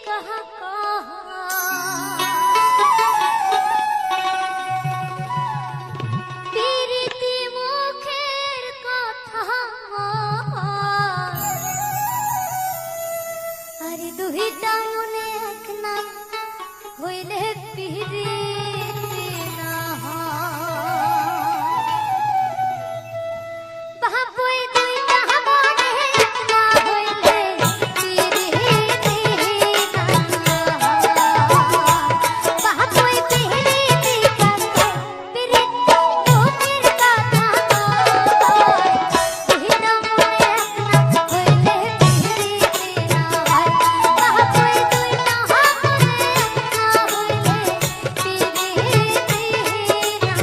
कहा पीरिति मुखेर कथा अरे दुहिता मने एक ना হইলে পিরিতি না বাবুই দুইটা মনে এক না হইলে পিরিতি না বাবুই পিরিতি কাকে পিরিতি মুখের কথা কয় দুইটা মনে এক না হইলে পিরিতি না বাবুই দুইটা মনে एक ना हইলে पिरिति ना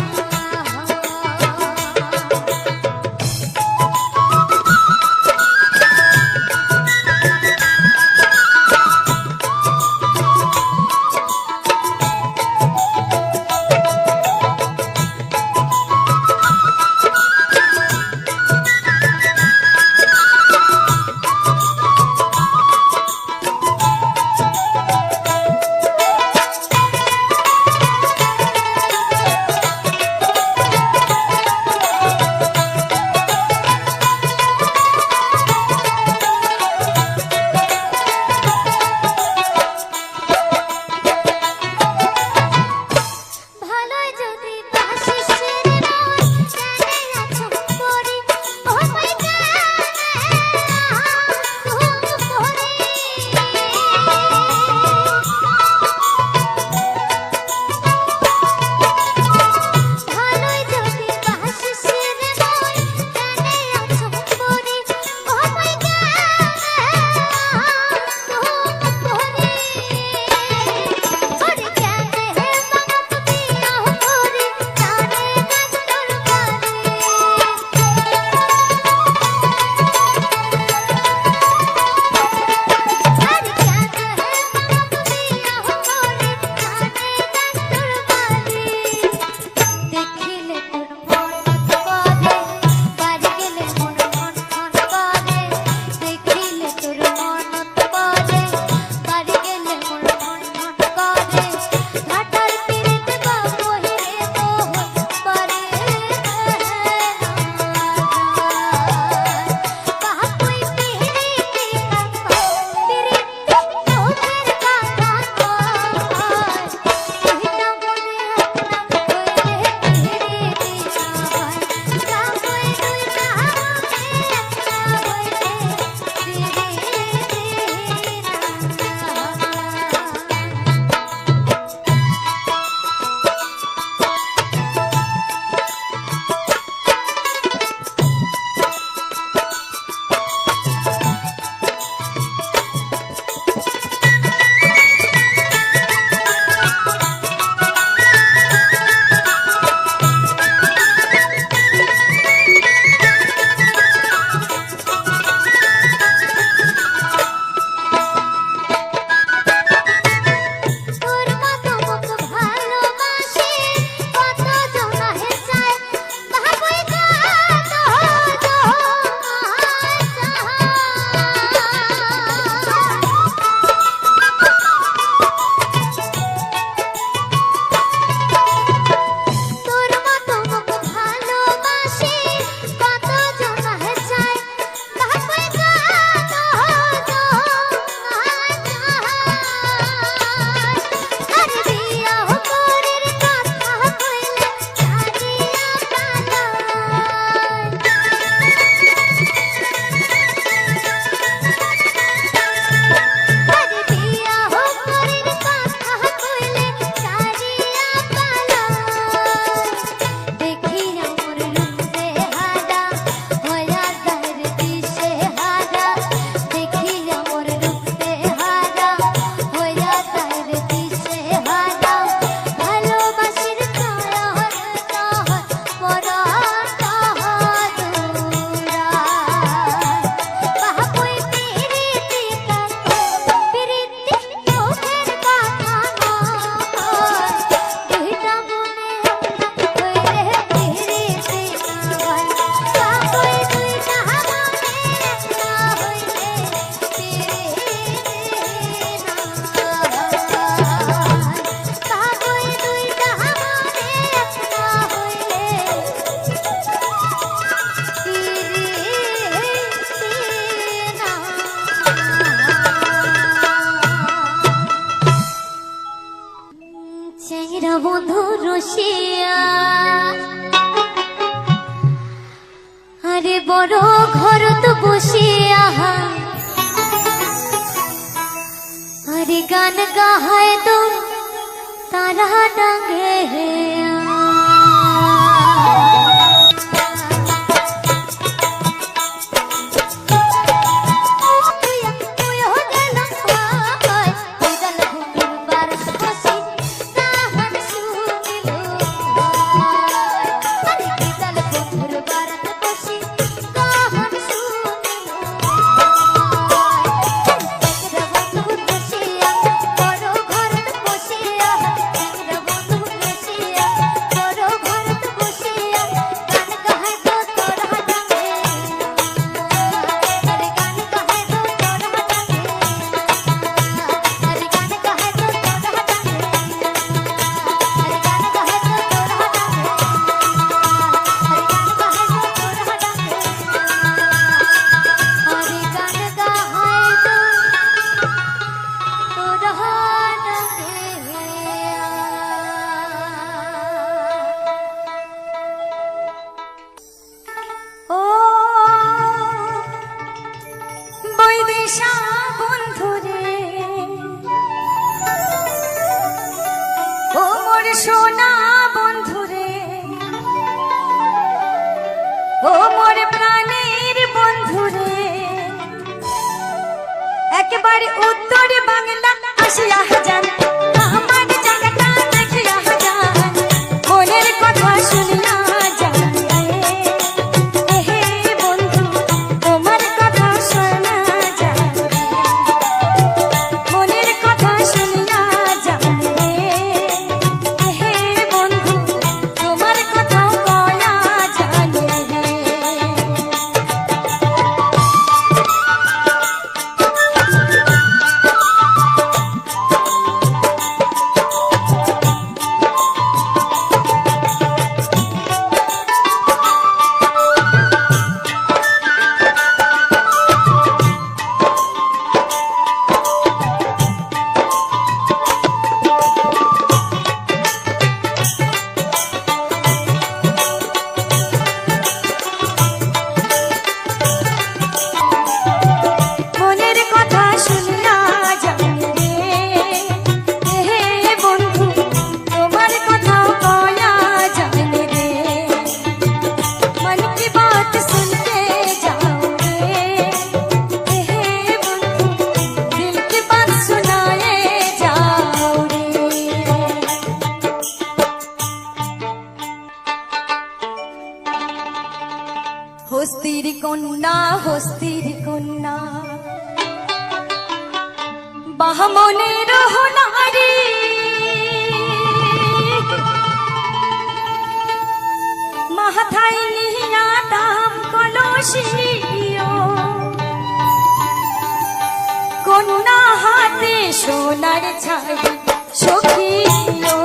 বসিয়া আরে বড় ঘরত বসিয়া আরে গান গাহায় তো তারা ডাঙ্গে সোনা বন্ধুরে ও মোর প্রাণের বন্ধুরে একেবারে উত্তর বাংলা আসিয়া যান আমার জায়গাটা দেখিয়া যান মনের কথা শুনিয়া যান হে বন্ধু তোমার কথা শোনা যান মনের কথা শুনিয়া যান হস্তির কন্যা বাহমনের নারী মাথায় নিয়া দাম কলসিও কন্যা হাতে সোনার ছাড়ি সখিও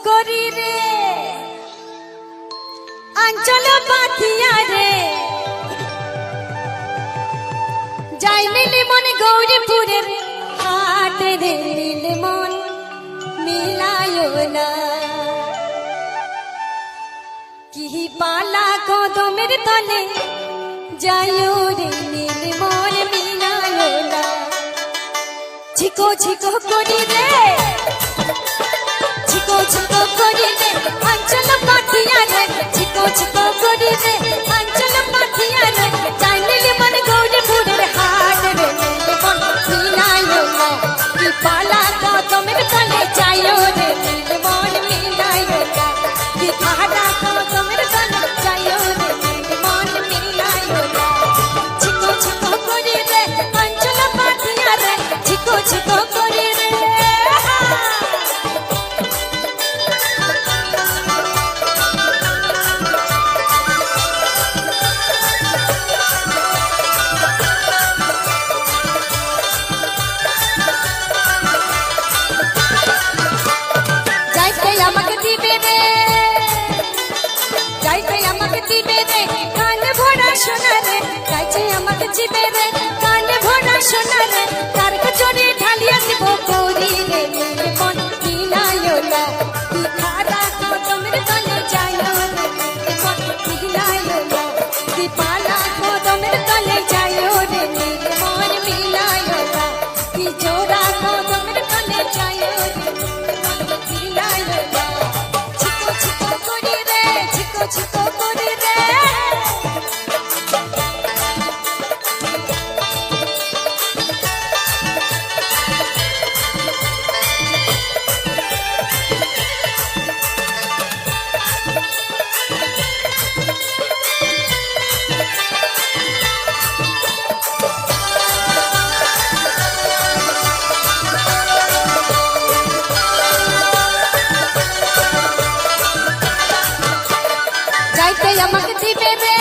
করি রে আঞ্চল পাথিয়া রে যাই নীলি মন গৌরীপুরের হাট রে নীল মন মিলায় না কি পালা কদমের তলে যাইও রে নীল মন মিলায় না ঝিকো ঝিকো করি রে ঝিকো ঝিকো করি রে আঞ্চল পাথিয়া রে ঝিকো ঝিকো করি রে আঞ্চল পাথিয়া রে যাই নীলি মন গৌরীপুরের হাট রে নীল মন মিলায় না কি পালা কদমের তলে যাইও রে নীল মন মিলায় না কি পালা কদমের তলে যাইও রে নীল মন মিলায় না ঝিকো ঝিকো করি রে আঞ্চল পাথিয়া রে ঝিকো ঝিকো করি রে যাইতে আমাকে দিবে রে যাইতে আমাকে দিবে রে কান ভরা সোনা রে যাইতে আমাকে দিবে রে কান ভরা সোনা রে তার কচরে ঢালিয়া দিব করি রে নীল মন মিলায় না কি খারা কদমের তলে যাইও রে নীল মন মিলায় না কি পালা কদমের তলে যাইও রে নীল মন মিলায় না কি জোড়া কদমের তলে যাইও রে নীল মন মিলায় না ঝিকো ঝিকো করি রে ঝিকো ঝিকো করি রে যাইতে আমাকে দিবে রে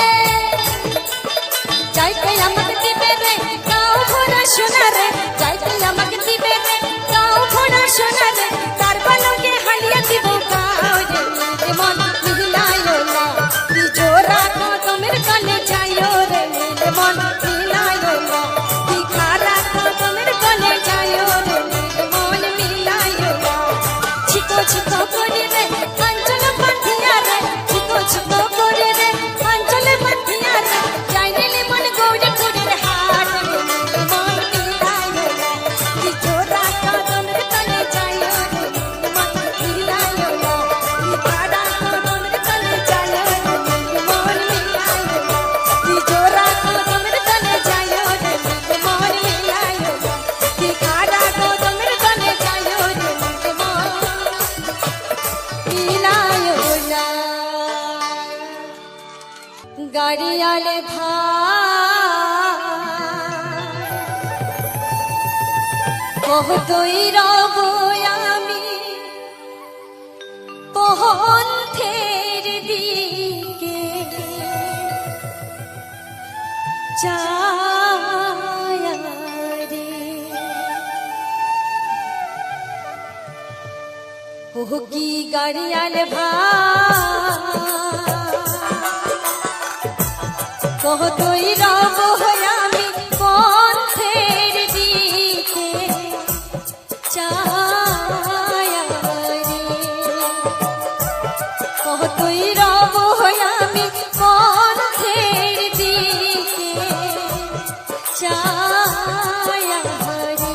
যাইতে আমাকে দিবে রে গাও ভরা সোনা রে যাইতে আমাকে দিবে রে গাও ভরা সোনা রে তার বালকে হালিয়া দিব গাও রে নীল মন মিলায় না কি জোড়া কদমের তলে যাইও রে নীল মন মিলায় না কি খারা কদমের তলে যাইও রে নীল মন মিলায় না ঝিকো ঝিকো করি রে আঞ্চল পাথিয়া রে ঝিকো ঝিকো করি রে আঞ্চল পাথিয়া রে যাই নীলি মন গৌরীপুরের হাট রে নীল মন মিলায় না কি জোড়া কদমের তলে যাইও রে নীল মন মিলায় না কি খারা কদমের তলে যাইও রে নীল মন মিলায় না কি জোড়া কদমের তলে যাইও রে নীল মন মিলায় না কি খারা কদমের তলে যাইও রে নীল মন মিলায় না গাড়িয়ালে ভাই কতই রব আমি পন্থের দিকে চায়া রে ও কি গাড়িয়ালে ভাই কতই রব আমি পন্থের দিকে চায়া রে কতই রব আমি পন্থের দিকে চায়া রে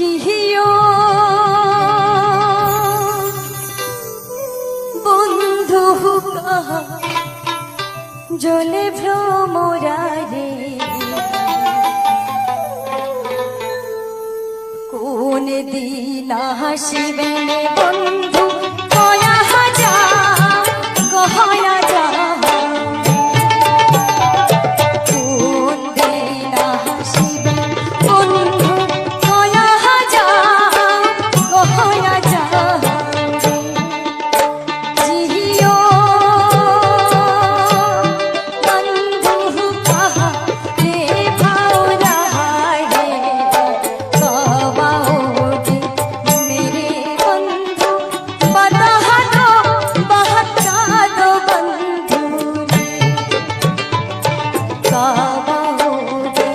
কিহিও বন্ধু কাহা জলে ভ্রমরারে কোন দিন হাসিবে বন্ধু কয়া যা কহয়া যা কোন দিন হাসিবে বন্ধু কয়া যা কহয়া যা জিও বন্ধু কাহা রে ভাওরা রে কবাওগে মেরে বন্ধু বতা দো বহতা দো বন্ধু কবাওগে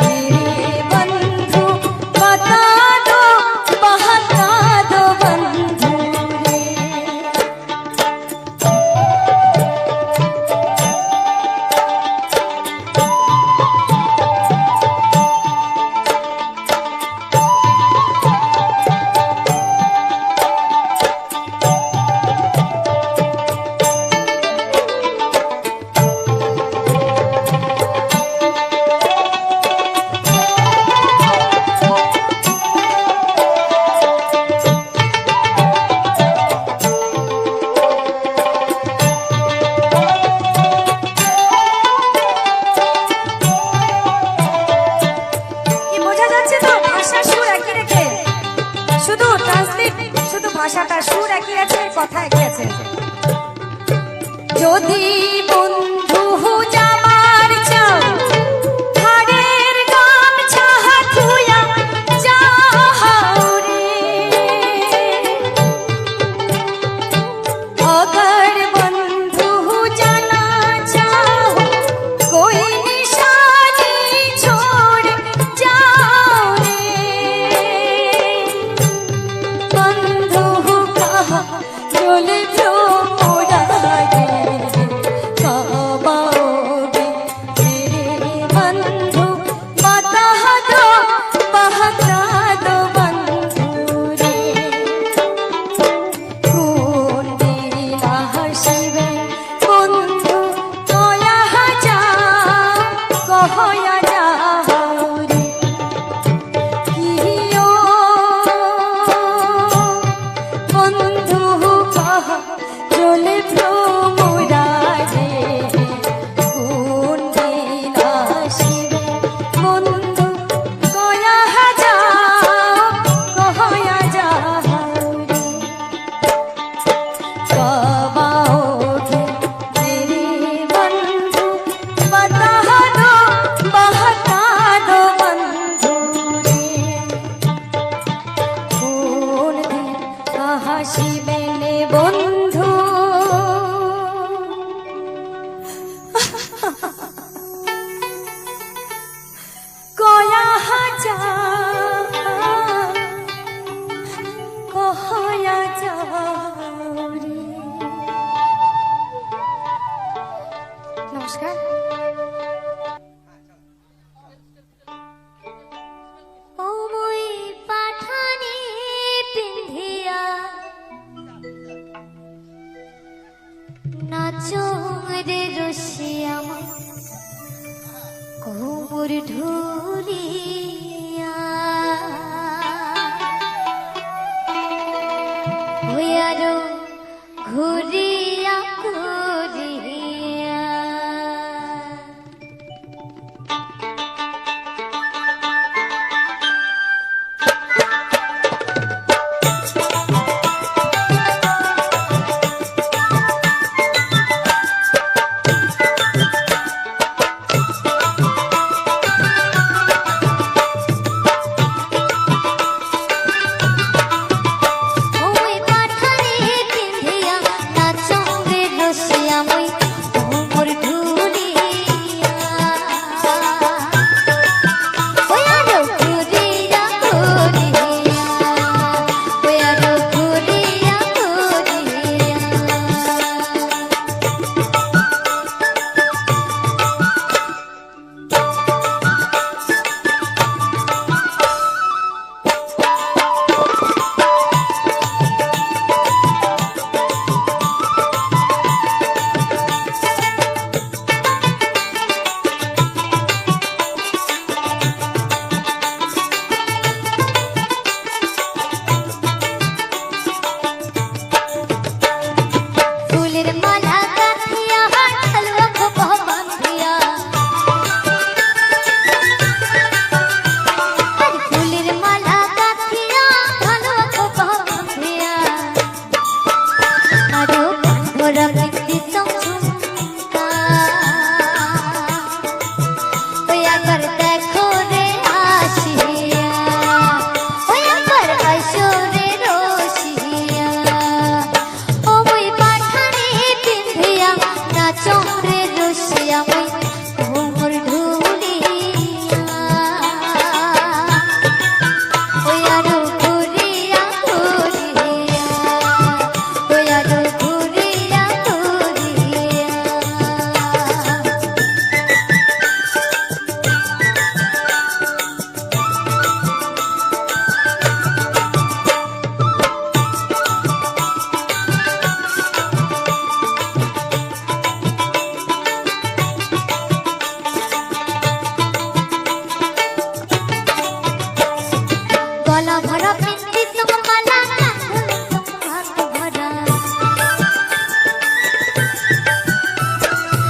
মেরে বন্ধু বতা দো বহতা দো বন্ধু রে কি বোঝা যাচ্ছে তো ভাষার সুর একই রেখে শুধু ট্রান্সলেট শুধু ভাষাটা সুর একই আছে কথা একই আছে যদি বন্ধু যাবার চাও হারের গামছা হাতুয়া যাও রে अगर बंधु जाना चाहो कोई निशानी छोड़ जाओ रे बंधु कहा चले मोरा रे कबाओगे मेरे बंधु बता दो बहता दो बंधु रे কোন দিন হাসিবে বন্ধু কয়া যা কহয়া যা রে কিও বন্ধু কাহা চলে ভ্রমরা রে কোন দিন হাসিবে বন্ধু কয়া যা কহয়া যা রে कबाओगे मेरे बंधु बता दो बहता दो बंधु रे কোন দিন হাসিবে বন্ধু কয়া যা কহয়া যা রে নমস্কার ওই পাঠানি পিন্ধিয়া নাচো রে রসিয়াম কোমর ঢুলিয়া হইয়ারো ঘুরিয়া ঘুরিয়া गला भरा पिंदी तुम माला हाथ भरा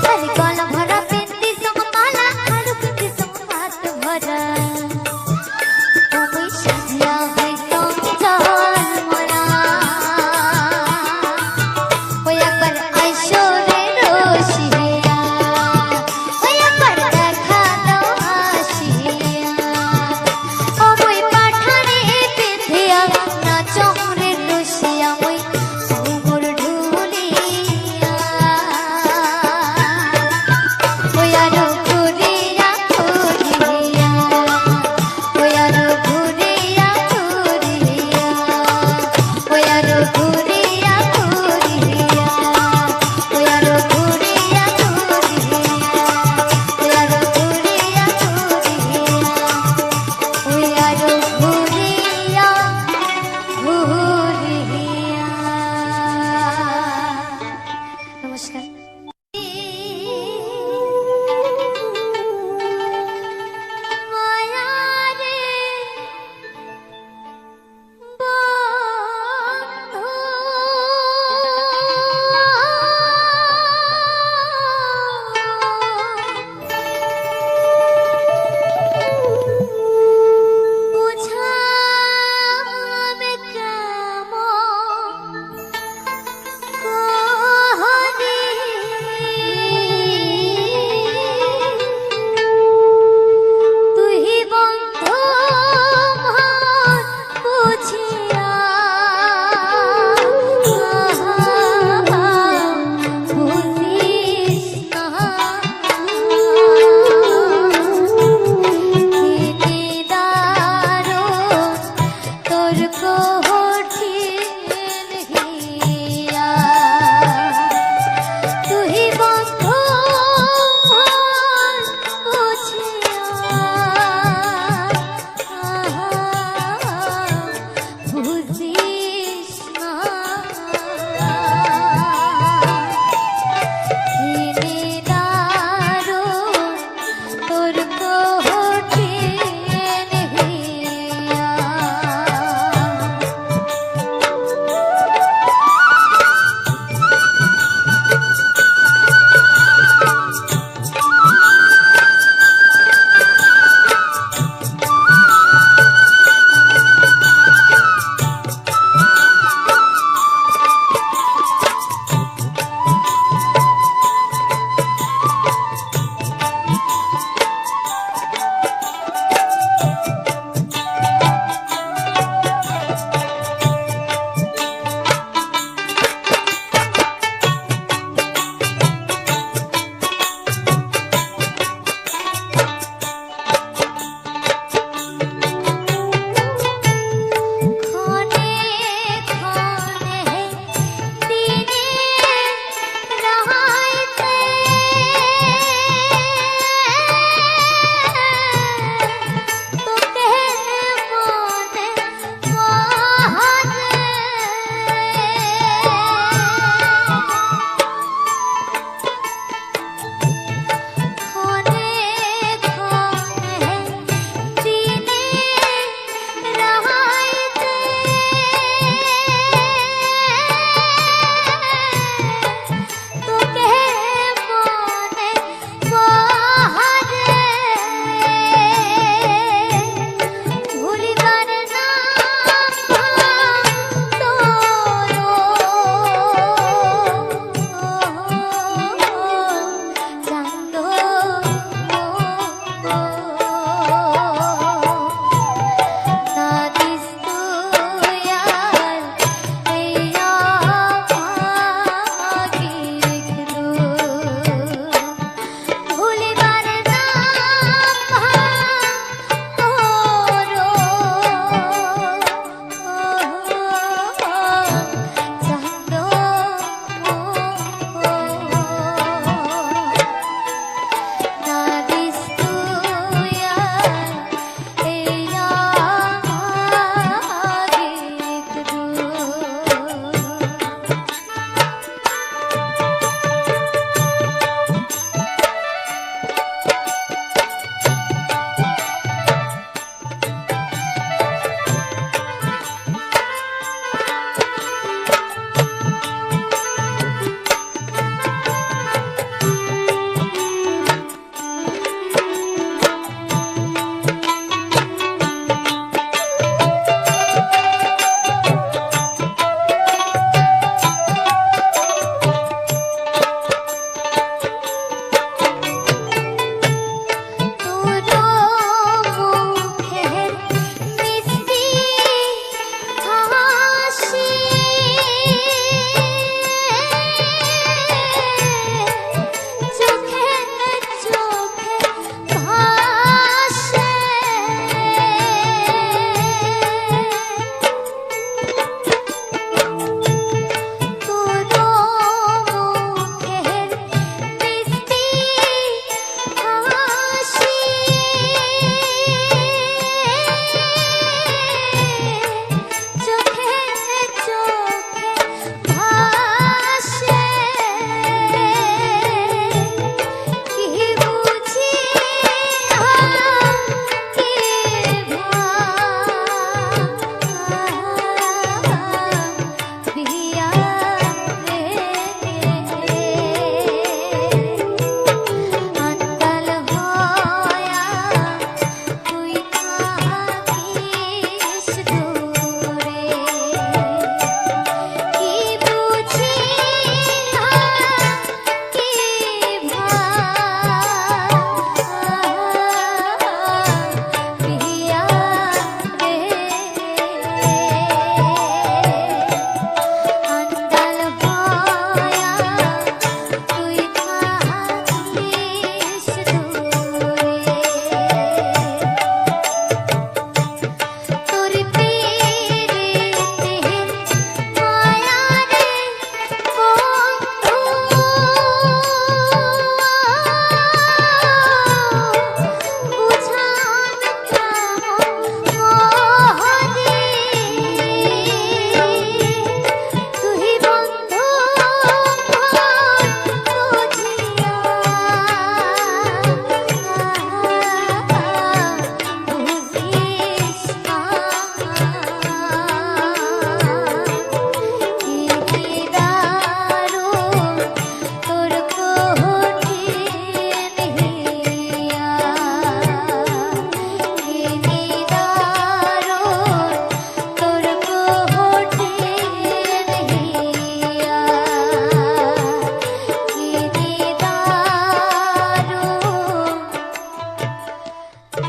अरे गला भरा पिंदी तुम माला पिंदी तुम हाथ भरा তুমি সাজিয়া হইতো জান মোরা ওই একবার আইসো রে রসিয়া ওই একবার দেখা দাও আসিয়া ও মই পাঠানে পিন্ধিয়া নাচো রে রসিয়া মই ঘুমুর ঢুলিয়া ওই আরো ঘুরিয়া ঘুরিয়া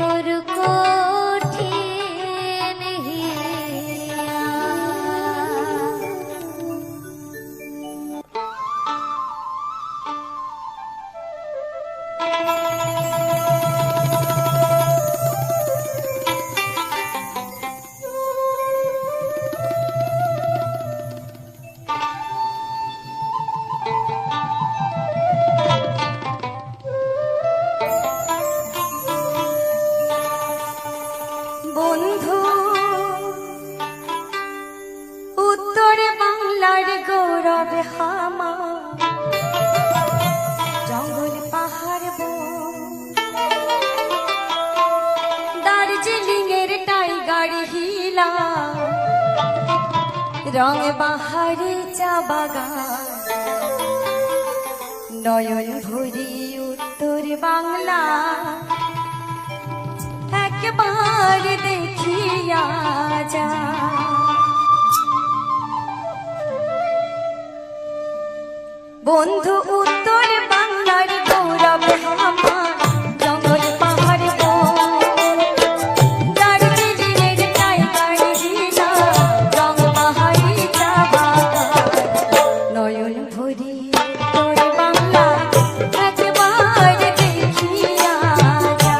তোর কঠিন হিয়া। বন্ধু উত্তর বাংলার গৌরব হামা, জঙ্গল পাহাড় বন, দার্জিলিং এর টাইগার হিলা, রং বাহারি চা বাগান, নয়ন ভরি উত্তর বাংলা একবার দেখিয়া যা। বন্ধু উত্তর বাংলার গৌরব আমার, জঙ্গল পাহাড় বন, দার্জিলিংয়ের টাইগার হিলা, রং বাহারি চা বাগান, নয়ন ভরি উত্তর বাংলা একবার দেখিয়া যা।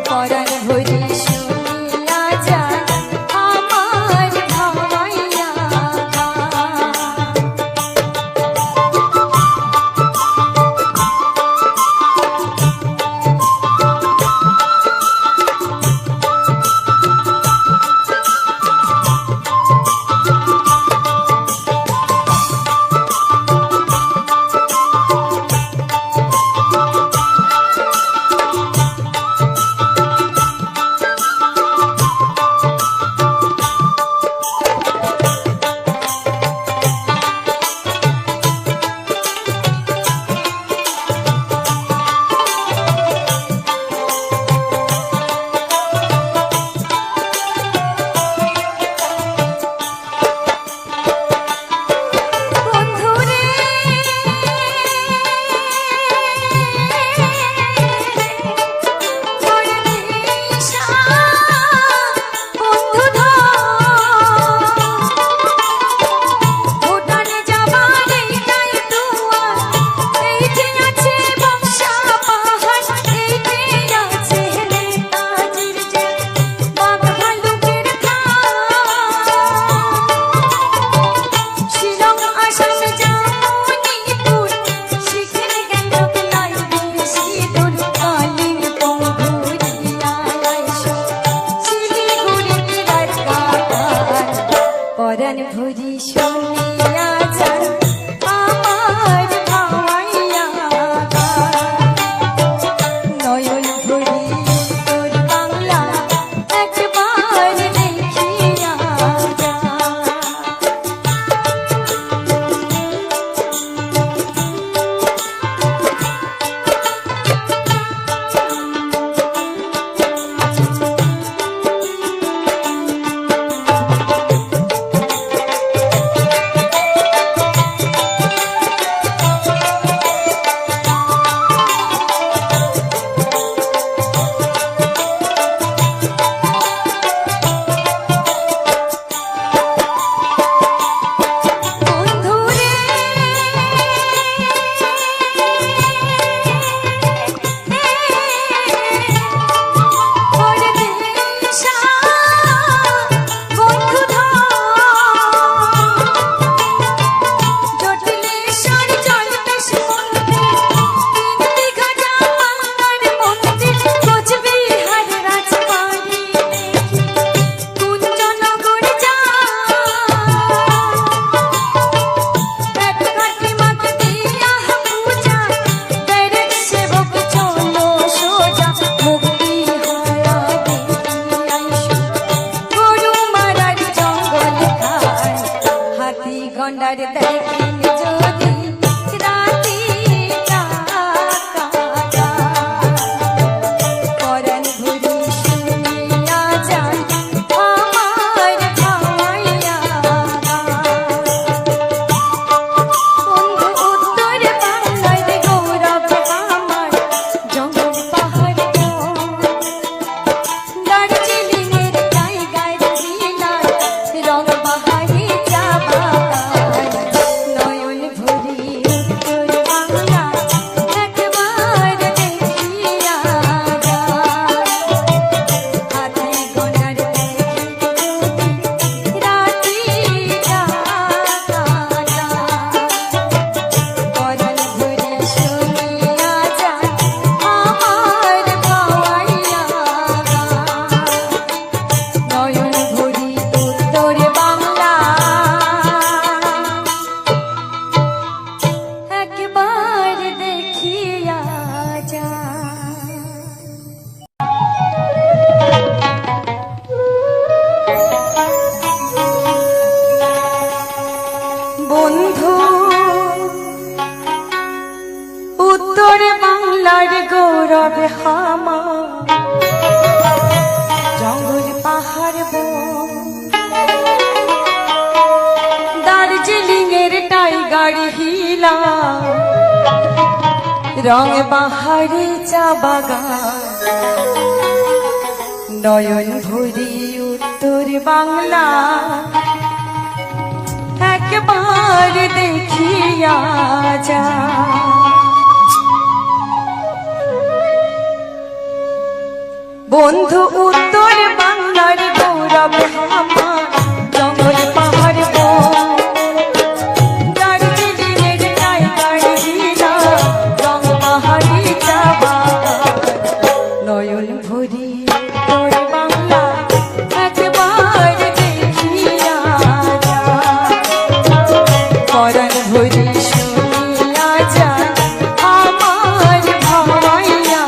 পরাণ ভরি শুনিয়া যায় আমার ভাবাইয়া গান। বন্ধুরে পরদেশা, বন্ধু ধর, ভুটানে যাবার এইটাই দুয়ার, এইটি আছে বংশা পাহাড়, এইটি আছে নেতাজির জেল, বাঘ ভালুকের খাল, শিলং আসাম জামুনিপুর, সিকিম গ্যাংটক লাইবুং সিধুর, কালিম্পং ঘুরিয়া আইসো, শিলিগুড়ি বিরাট কাকার, পরাণ ভরি শুনিয়া যায় আমার ভাবাইয়া গান। নয়ন ভরি উত্তর বাংলা একবার দেখিয়া যা। বন্ধুরে পরদেশা, বন্ধু ধর, জটিলেশ্বর জলবেশ মন্দির, তিন দীঘা জামালদার মন্দির, কোচবিহার রাজবাড়ি দেখি, কুঞ্জনগর যা, পেটঘাটি মাতিয়া পূজা, পেরেক সেবক চলো সোজা, মুক্তি হারা দেখি আইসো, গরু মারার জঙ্গল খায়, হাতি গন্ডার দেখেন যদি রাতি কাকা। পরাণ ভরি শুনিয়া যায় আমার ভাবাইয়া গান। বন্ধু উত্তর বাংলার গৌরব আমার, জঙ্গল পাহাড় বন, রং বাহারি চা বাগান নয়ন ভরি উত্তর বাংলা একবার দেখিয়া যা বন্ধু উত্তর বাংলার গৌরব আমার জঙ্গল পাহাড় বন দার্জিলিংয়ের টাইগার হিলা রং বাহারি চা বাগান নয়ন ভরি উত্তর বাংলা একবার দেখিয়া যা পরাণ ভরি শুনিয়া যা আমার ভাবাইয়া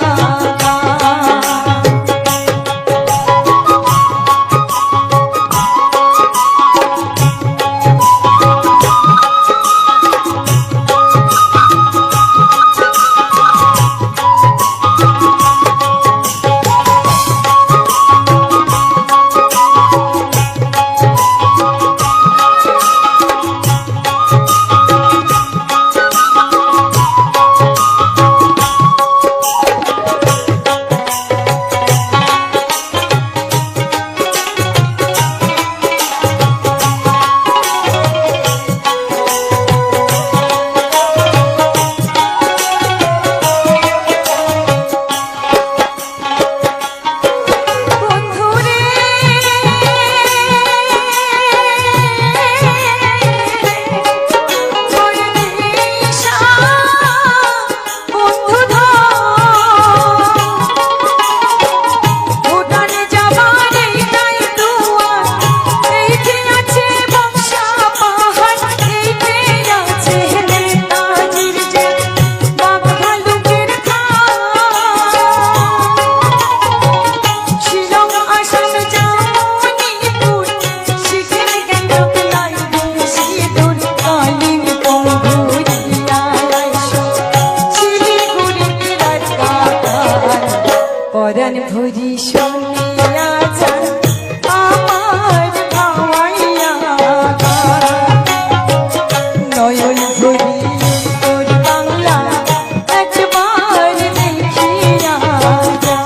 পরাণ ভরি শুনিয়া যান আমার ভাবাইয়া নয়ন ভরি তোর বাংলা একবার দেখিয়া যা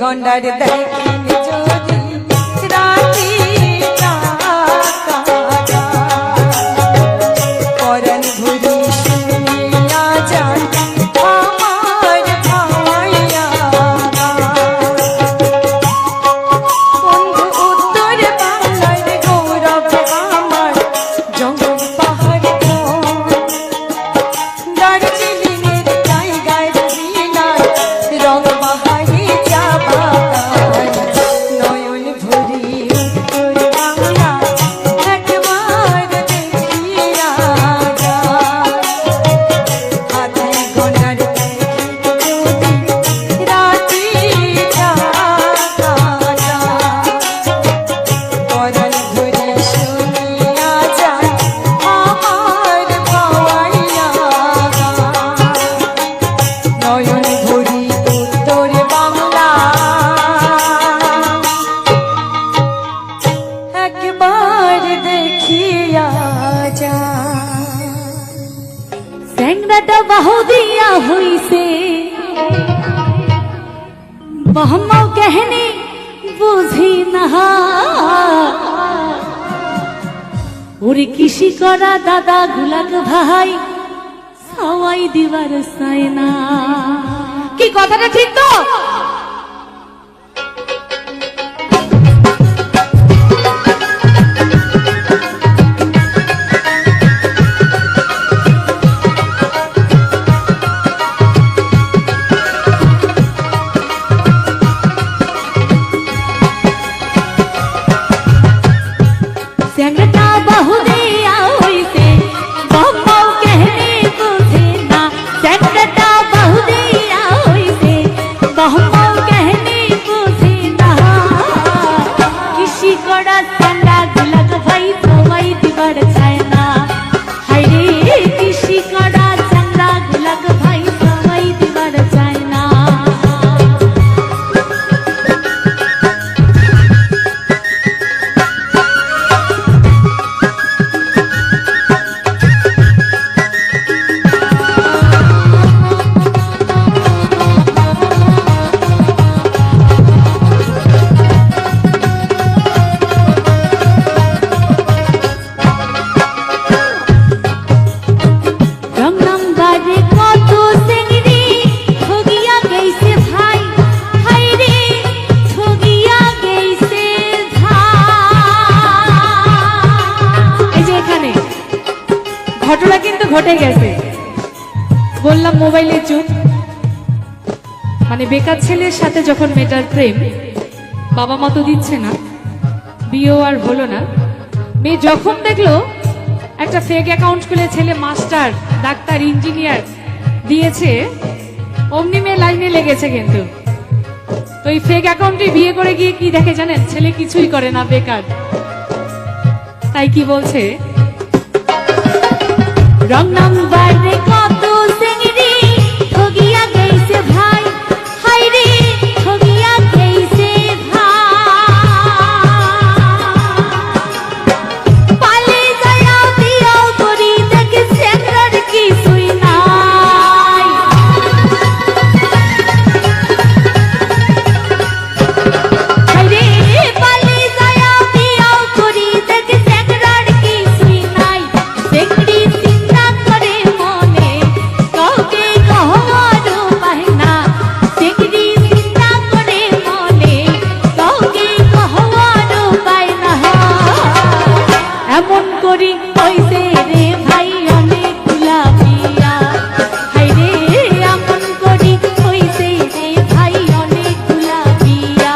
গন্ডার দেখিন যদি রাতি পরাণ ভরি শুনিয়া যান আমার ভাবাইয়া বন্ধু উত্তর বাংলার গৌরব আমার জঙ্গল পাহাড় দার্জিলিংয়ের টাইগার হিলা রং বাহারি চা বাগান বহমাও कहने বুঝি না ওরে কৃষি করা দাদা গুলাক ভাই সবাই দিবার চায় না। কি কথাটা ঠিক তো? संगता बहु दिया होइसे बहमाओ कहने बुझे ना। संगता बहु दिया होइसे बहमाओ कहने बुझे ना। किसी कोड़ा संगा गुलक भाई सवाई दिवार चाय ना। हाय रे किसी कोड़ा संगा गुलक भाई सवाई दिवार चाय ना। ঘটনা কিন্তু ঘটে গেছে। বললাম মোবাইলে চুপ, মানে বেকার ছেলের সাথে যখন মেয়েটার প্রেম, বাবা মা তো দিচ্ছে না, বিয়েও আর হলো না। মেয়ে যখন দেখলো একটা ফেক অ্যাকাউন্ট খুলে ছেলে মাস্টার, ডাক্তার, ইঞ্জিনিয়ার দিয়েছে, অমনি মেয়ে লাইনে লেগেছে। কিন্তু তো এই ফেক অ্যাকাউন্টে বিয়ে করে গিয়ে কি দেখে জানেন? ছেলে কিছুই করে না, বেকার। তাই কি বলছে, रंग नंबर कत सेंगरी ठगिया गईसे भाई, हाय रे ठगिया गईसे भाई। पाले जाया दिया करी देख सेंगर की सुई नाई। हाय रे पाले जाया दिया करी देख सेंगर की सुई नाई। सेंगरी এমন করি হইছে রে ভাই অনেক গুলাবিয়া। হাই রে এমন করি হইছে রে ভাই অনেক গুলাবিয়া।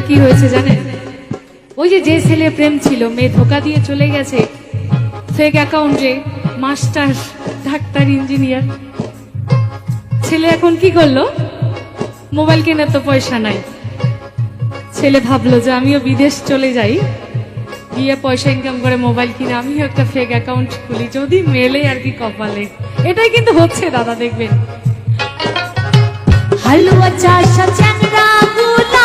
কি হয়েছে জানেন? ওই যে যে ছেলে প্রেম ছিল, মেয়ে ধোকা দিয়ে চলে গেছে ফেক অ্যাকাউন্টে, মাস্টার, ডাক্তার, ইঞ্জিনিয়ার। ছেলে এখন কি করলো? মোবাইল কেনার তো পয়সা নাই। ছেলে ভাবলো যে আমিও বিদেশ চলে যাই, গিয়ে পয়সা ইনকাম করে মোবাইল কিনে আমিও একটা ফেক অ্যাকাউন্ট খুলি, যদি মেলে আর কি কপালে। এটাই কিন্তু হচ্ছে দাদা, দেখবেন। হালুয়া চাষা চ্যাংরা গুলা